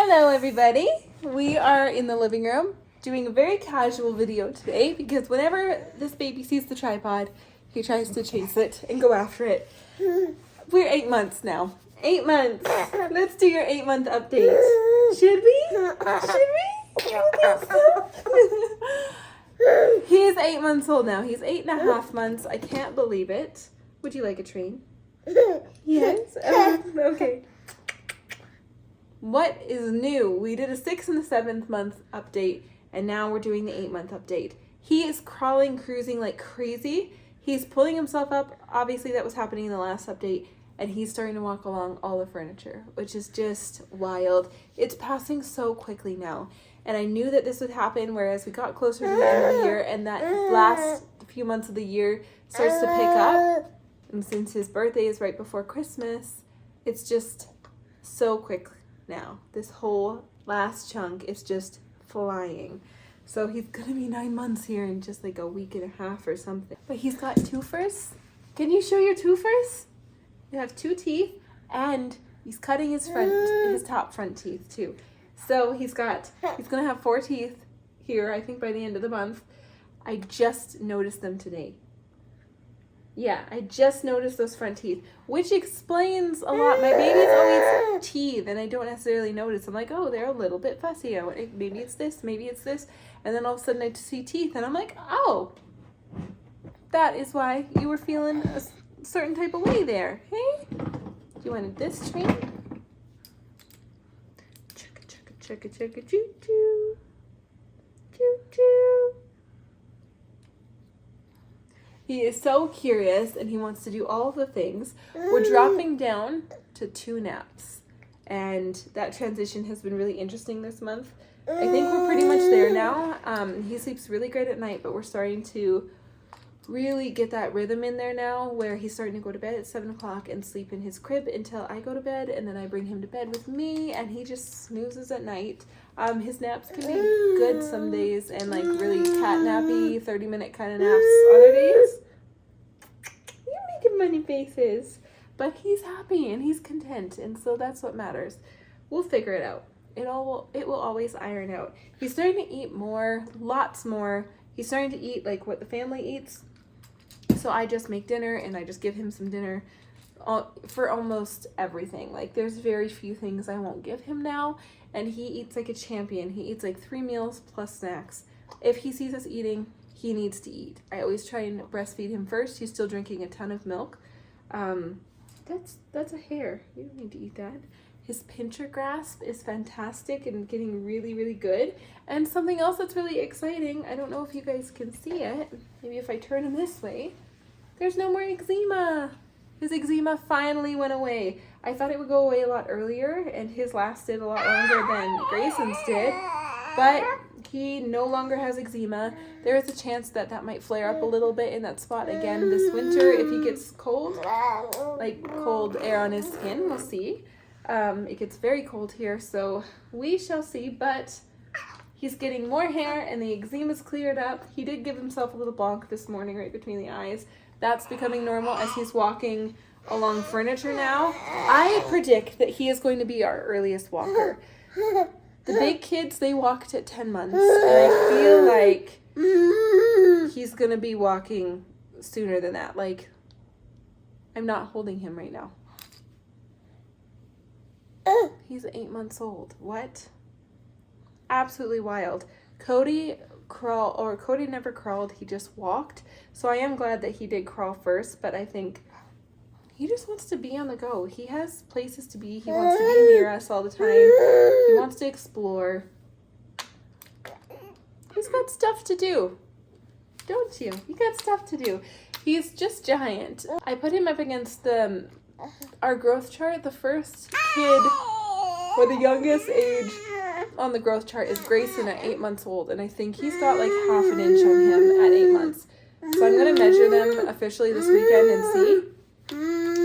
Hello everybody, we are in the living room doing a very casual video today because whenever this baby sees the tripod, he tries to chase it and go after it. We're 8 months now. 8 months. Let's do your 8-month update. Should we? Should we? You think so? He is 8 months old now. He's 8.5 months. I can't believe it. Would you like a train? Yes? Okay. What is new? We did a 6th and the 7th month update, and now we're doing the 8-month update. He is crawling, cruising like crazy. He's pulling himself up. Obviously, that was happening in the last update, and he's starting to walk along all the furniture, which is just wild. It's passing so quickly now, and I knew that this would happen, whereas we got closer to the end of the year, and that last few months of the year starts to pick up, and since his birthday is right before Christmas, it's just so quick. Now this whole last chunk is just flying, so he's gonna be 9 months here in just like a week and a half or something. But he's got twofers. Can you show your twofers? You have 2 teeth, and he's cutting his top front teeth too. So he's gonna have 4 teeth here, I think, by the end of the month. I just noticed them today. Yeah, I just noticed those front teeth, which explains a lot. My baby's always teeth, and I don't necessarily notice. I'm like, oh, they're a little bit fussy. Maybe it's this, maybe it's this. And then all of a sudden I see teeth, and I'm like, oh, that is why you were feeling a certain type of way there. Hey, you wanted this train? Chugga, chugga, chugga, chugga, choo, choo. Choo, choo. He is so curious, and he wants to do all the things. We're dropping down to 2 naps, and that transition has been really interesting this month. I think we're pretty much there now. He sleeps really great at night, but we're starting to really get that rhythm in there now, where he's starting to go to bed at 7 o'clock and sleep in his crib until I go to bed, and then I bring him to bed with me, and he just snoozes at night. His naps can be good some days, and like really cat-nappy, 30-minute kind of naps other days. You're making funny faces. But he's happy, and he's content, and so that's what matters. We'll figure it out. It will always iron out. He's starting to eat more, lots more. He's starting to eat like what the family eats. So I just make dinner, and I just give him some dinner for almost everything. Like, there's very few things I won't give him now, and he eats like a champion. He eats like 3 meals plus snacks. If he sees us eating, he needs to eat. I always try and breastfeed him first. He's still drinking a ton of milk. That's a hair. You don't need to eat that. His pincher grasp is fantastic and getting really, really good. And something else that's really exciting, I don't know if you guys can see it. Maybe if I turn him this way, there's no more eczema. His eczema finally went away. I thought it would go away a lot earlier, and his lasted a lot longer than Grayson's did, but he no longer has eczema. There is a chance that that might flare up a little bit in that spot again this winter if he gets cold, like cold air on his skin. We'll see. It gets very cold here, so we shall see, but he's getting more hair, and the eczema's cleared up. He did give himself a little bonk this morning right between the eyes. That's becoming normal as he's walking along furniture now. I predict that he is going to be our earliest walker. The big kids, they walked at 10 months, and I feel like he's going to be walking sooner than that. Like, I'm not holding him right now. He's 8 months old. What? Absolutely wild. Cody never crawled, he just walked. So I am glad that he did crawl first, but I think he just wants to be on the go. He has places to be. He wants to be near us all the time. He wants to explore. He's got stuff to do. Don't you? He got stuff to do. He's just giant. I put him up against our growth chart. The first kid, or the youngest age on the growth chart, is Grayson at 8 months old, and I think he's got like half an inch on him at 8 months. So I'm going to measure them officially this weekend and see.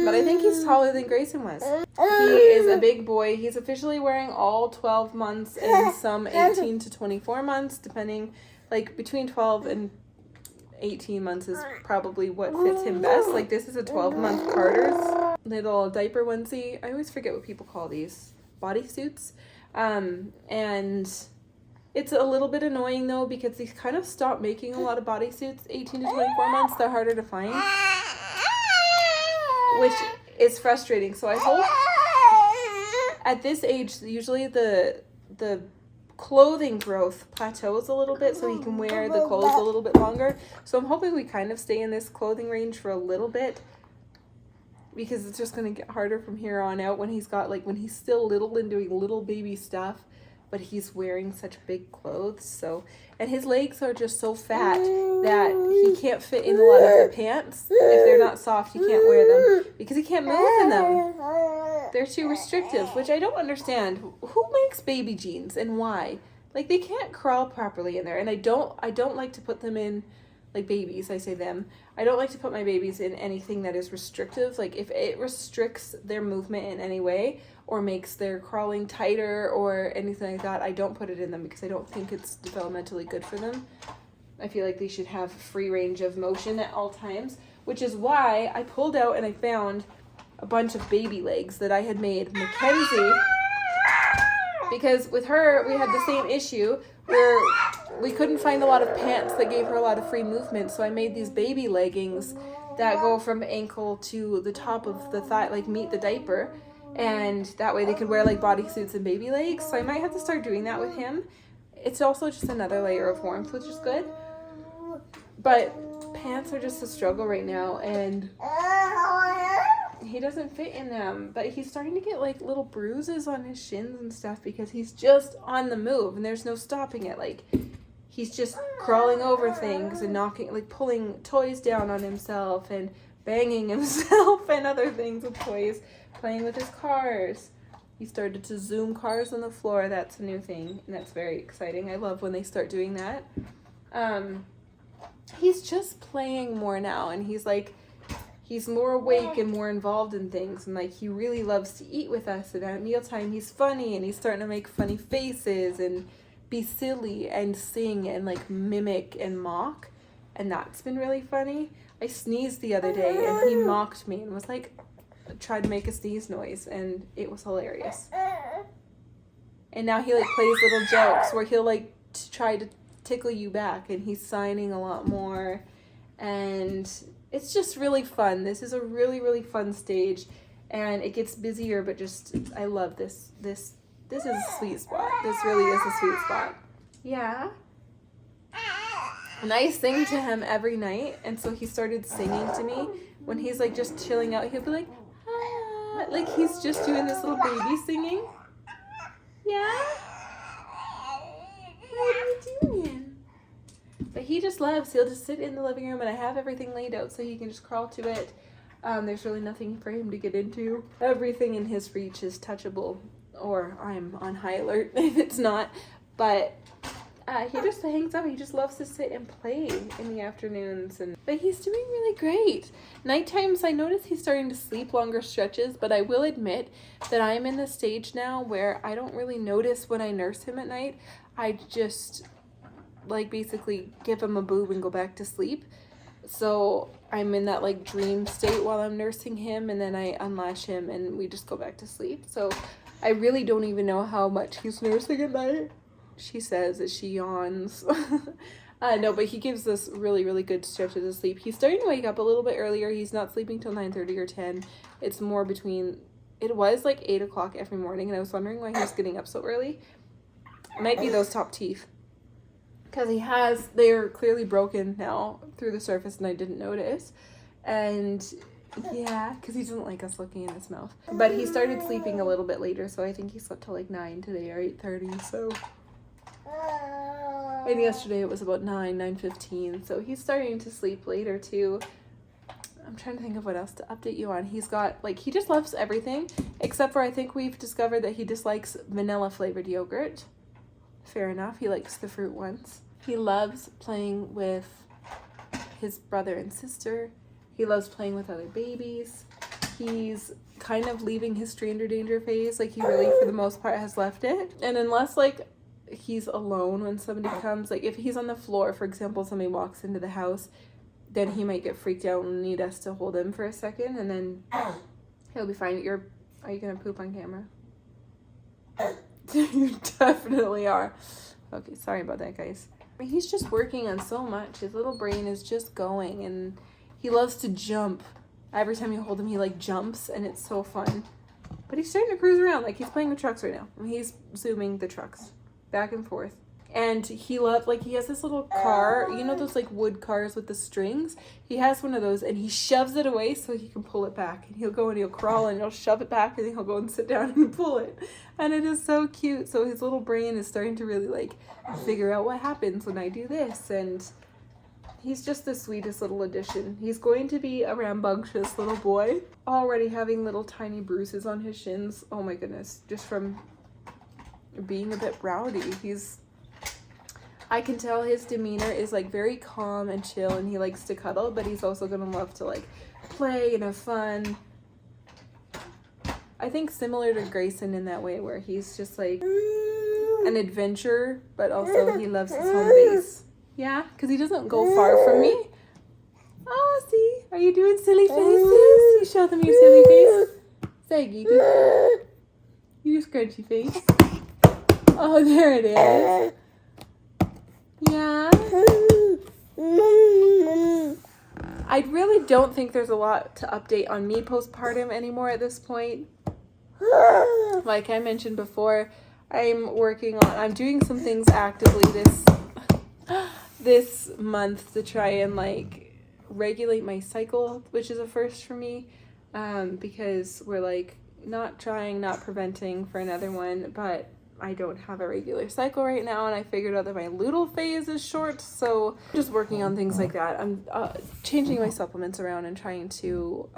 But I think he's taller than Grayson was. He is a big boy. He's officially wearing all 12 months and some 18 to 24 months, depending, like between 12 and 18 months is probably what fits him best. Like, this is a 12-month Carter's little diaper onesie. I always forget what people call these. Bodysuits. And it's a little bit annoying though, because he's kind of stopped making a lot of bodysuits 18 to 24 months. They're harder to find, which is frustrating. So I hope at this age, usually the clothing growth plateaus a little bit so he can wear the clothes a little bit longer. So I'm hoping we kind of stay in this clothing range for a little bit, because it's just going to get harder from here on out when he's still little and doing little baby stuff, but he's wearing such big clothes. So, and his legs are just so fat that he can't fit in a lot of the pants. If they're not soft, he can't wear them because he can't move in them. They're too restrictive, which I don't understand. Who makes baby jeans and why? Like, they can't crawl properly in there, and I don't like to put them in, like, babies, I say them. I don't like to put my babies in anything that is restrictive. Like, if it restricts their movement in any way or makes their crawling tighter or anything like that, I don't put it in them because I don't think it's developmentally good for them. I feel like they should have free range of motion at all times, which is why I pulled out and I found a bunch of baby legs that I had made Mackenzie, because with her we had the same issue where we couldn't find a lot of pants that gave her a lot of free movement. So I made these baby leggings that go from ankle to the top of the thigh, like meet the diaper, and that way they could wear like bodysuits and baby legs. So I might have to start doing that with him. It's also just another layer of warmth, which is good, but pants are just a struggle right now, and he doesn't fit in them. But he's starting to get like little bruises on his shins and stuff because he's just on the move and there's no stopping it. Like, he's just crawling over things and knocking, like pulling toys down on himself and banging himself and other things with toys, playing with his cars. He started to zoom cars on the floor. That's a new thing, and that's very exciting. I love when they start doing that. He's just playing more now, and he's more awake and more involved in things, and like he really loves to eat with us, and at mealtime he's funny and he's starting to make funny faces and be silly and sing and like mimic and mock, and that's been really funny. I sneezed the other day and he mocked me and was like, tried to make a sneeze noise, and it was hilarious. And now he like plays little jokes where he'll like try to tickle you back, and he's signing a lot more, and it's just really fun. This is a really, really fun stage, and it gets busier, but just, I love this. This is a sweet spot. This really is a sweet spot. Yeah. And I sing to him every night, and so he started singing to me. When he's like just chilling out, he'll be like, ah, like he's just doing this little baby singing. Yeah? What are you doing? But he just loves, he'll just sit in the living room, and I have everything laid out so he can just crawl to it. There's really nothing for him to get into. Everything in his reach is touchable, or I'm on high alert if it's not. But he just hangs out. He just loves to sit and play in the afternoons. But he's doing really great. Night times, I notice he's starting to sleep longer stretches, but I will admit that I'm in the stage now where I don't really notice when I nurse him at night. I just like basically give him a boob and go back to sleep. So I'm in that like dream state while I'm nursing him, and then I unlash him and we just go back to sleep. So I really don't even know how much he's nursing at night. She says as she yawns. No, but he gives us really, really good stretches of sleep. He's starting to wake up a little bit earlier. He's not sleeping till 9:30 or 10. It's more between, it was like 8 o'clock every morning, and I was wondering why he was getting up so early. It might be those top teeth, because they're clearly broken now through the surface, and I didn't notice. And yeah, because he doesn't like us looking in his mouth. But he started sleeping a little bit later, so I think he slept till like 9 today or 8:30. So, and yesterday it was about 9:15. So he's starting to sleep later too. I'm trying to think of what else to update you on. He's got like, he just loves everything, except for I think we've discovered that he dislikes vanilla flavored yogurt. Fair enough. He likes the fruit ones. He loves playing with his brother and sister. He loves playing with other babies. He's kind of leaving his stranger danger phase. Like, he really, for the most part, has left it. And unless, like, he's alone when somebody comes, like, if he's on the floor, for example, somebody walks into the house, then he might get freaked out and need us to hold him for a second, and then he'll be fine. Are you going to poop on camera? You definitely are. Okay, sorry about that, guys. He's just working on so much. His little brain is just going, and he loves to jump. Every time you hold him, he like jumps, and it's so fun. But he's starting to cruise around. Like, he's playing with trucks right now. I mean, he's zooming the trucks back and forth. And he loves, like, he has this little car. You know those, like, wood cars with the strings? He has one of those, and he shoves it away so he can pull it back. And he'll go and he'll crawl, and he'll shove it back, and then he'll go and sit down and pull it. And it is so cute. So his little brain is starting to really, like, figure out what happens when I do this. And he's just the sweetest little addition. He's going to be a rambunctious little boy. Already having little tiny bruises on his shins. Oh my goodness. Just from being a bit rowdy. I can tell his demeanor is like very calm and chill, and he likes to cuddle, but he's also gonna love to like play and have fun. I think similar to Grayson in that way, where he's just like an adventurer, but also he loves his home base. Yeah, because he doesn't go far from me. Oh, see, are you doing silly faces? You show them your silly face. Say, Gigi. You scrunchy face. Oh, there it is. Yeah. I really don't think there's a lot to update on me postpartum anymore at this point. Like I mentioned before, I'm doing some things actively this month to try and like regulate my cycle, which is a first for me, because we're like not preventing for another one, but I don't have a regular cycle right now, and I figured out that my luteal phase is short, so just working on things like that. I'm changing my supplements around and trying to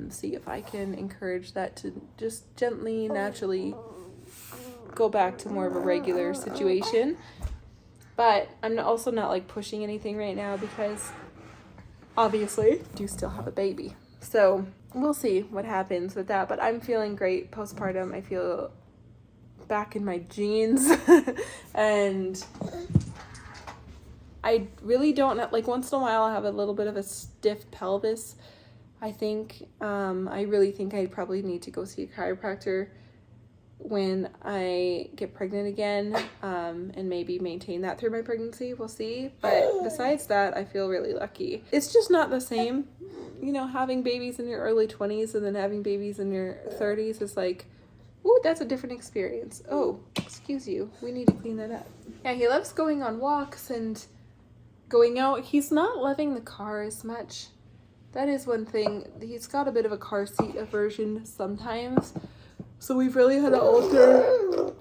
see if I can encourage that to just gently, naturally go back to more of a regular situation. But I'm also not like pushing anything right now because obviously I do still have a baby. So we'll see what happens with that, but I'm feeling great postpartum. I feel back in my jeans and I really don't like, once in a while I have a little bit of a stiff pelvis. I think I really think I probably need to go see a chiropractor when I get pregnant again, and maybe maintain that through my pregnancy. We'll see. But besides that, I feel really lucky. It's just not the same, you know, having babies in your early 20s and then having babies in your 30s is like, ooh, that's a different experience. Oh, excuse you. We need to clean that up. Yeah, he loves going on walks and going out. He's not loving the car as much. That is one thing. He's got a bit of a car seat aversion sometimes. So we've really had to alter.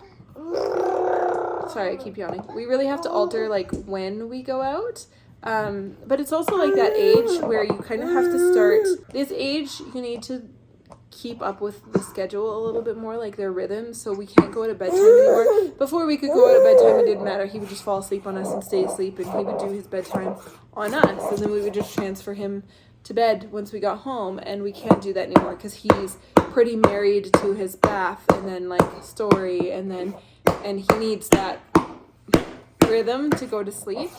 Sorry, I keep yawning. We really have to alter like when we go out. But it's also like that age where you kind of have to start. This age, you need to keep up with the schedule a little bit more, like their rhythm, so we can't go out at bedtime anymore. Before we could go out at bedtime, it didn't matter. He would just fall asleep on us and stay asleep, and he would do his bedtime on us, and then we would just transfer him to bed once we got home, and we can't do that anymore because he's pretty married to his bath and then like story, and he needs that rhythm to go to sleep.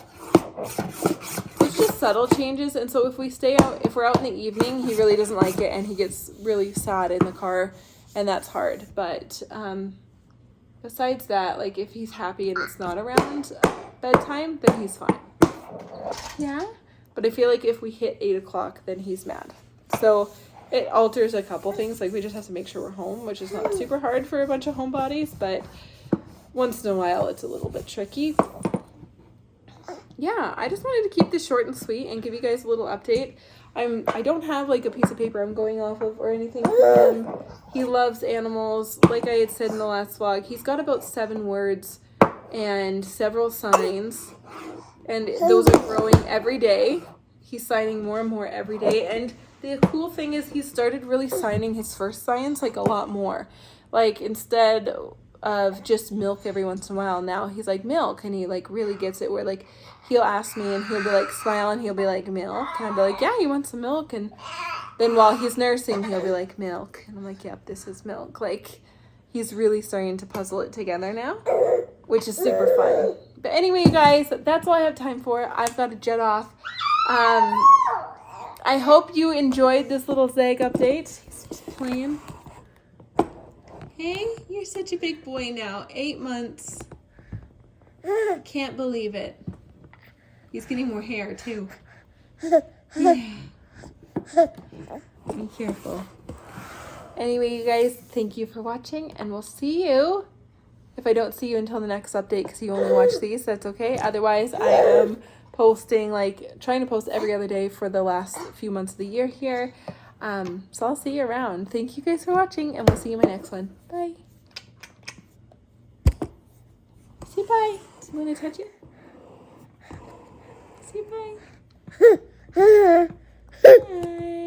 It's just subtle changes, and so if we're out in the evening, he really doesn't like it, and he gets really sad in the car, and that's hard. But besides that, like if he's happy and it's not around bedtime, then he's fine. Yeah, but I feel like if we hit 8 o'clock, then he's mad. So it alters a couple things. Like we just have to make sure we're home, which is not super hard for a bunch of homebodies, but once in a while it's a little bit tricky. Yeah, I just wanted to keep this short and sweet and give you guys a little update. I don't have like a piece of paper I'm going off of or anything for him. He loves animals. Like I had said in the last vlog, he's got about 7 words and several signs, and those are growing every day. He's signing more and more every day, and the cool thing is he started really signing his first signs like a lot more. Like instead of just milk every once in a while, now he's like milk, and he like really gets it, where like he'll ask me and he'll be like smile and he'll be like milk, and I'll be like, yeah, you want some milk? And then while he's nursing, he'll be like milk, and I'm like, yep, this is milk. Like he's really starting to puzzle it together now, which is super fun. But anyway, you guys, that's all I have time for. I've got to jet off. I hope you enjoyed this little Zeg update. He's just playing. Hey, you're such a big boy now. 8 months. Can't believe it. He's getting more hair too. Yeah. Be careful. Anyway, you guys, thank you for watching, and we'll see you. If I don't see you until the next update because you only watch these, that's okay. Otherwise, I am posting, like, trying to post every other day for the last few months of the year here. So I'll see you around. Thank you guys for watching, and we'll see you in my next one. Bye. Say bye. Do you want to touch it? Say bye. Bye.